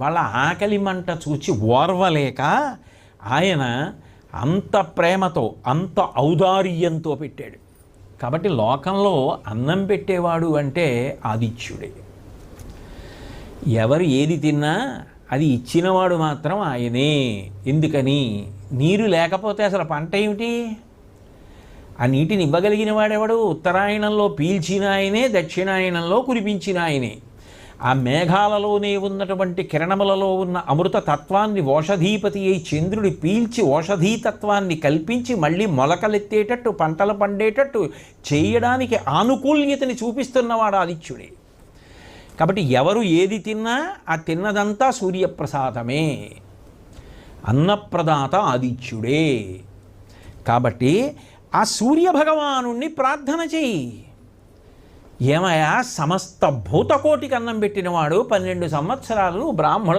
వాళ్ళ ఆకలి మంట చూచి ఓర్వలేక ఆయన అంత ప్రేమతో అంత ఔదార్యంతో పెట్టాడు. కాబట్టి లోకంలో అన్నం పెట్టేవాడు అంటే ఆదిత్యుడే. ఎవరు ఏది తిన్నా అది ఇచ్చినవాడు మాత్రం ఆయనే. ఎందుకని? నీరు లేకపోతే అసలు పంట ఏమిటి? ఆ నీటిని ఇవ్వగలిగిన వాడెవడు? ఉత్తరాయణంలో పీల్చిన ఆయనే, దక్షిణాయనంలో కురిపించిన ఆయనే. ఆ మేఘాలలోనే ఉన్నటువంటి కిరణములలో ఉన్న అమృత తత్వాన్ని ఓషధీపతి అయి చంద్రుడి పీల్చి ఓషధీతత్వాన్ని కల్పించి మళ్ళీ మొలకలెత్తేటట్టు పంటలు పండేటట్టు చేయడానికి ఆనుకూల్యతని చూపిస్తున్నవాడు ఆదిత్యుడే. కాబట్టి ఎవరు ఏది తిన్నా ఆ తిన్నదంతా సూర్యప్రసాదమే. అన్నప్రదాత ఆదిత్యుడే. కాబట్టి ఆ సూర్యభగవానుణ్ణి ప్రార్థన చెయ్యి. ఏమయ్యా, సమస్త భూతకోటికి అన్నం పెట్టినవాడు 12 సంవత్సరాలు బ్రాహ్మణుడు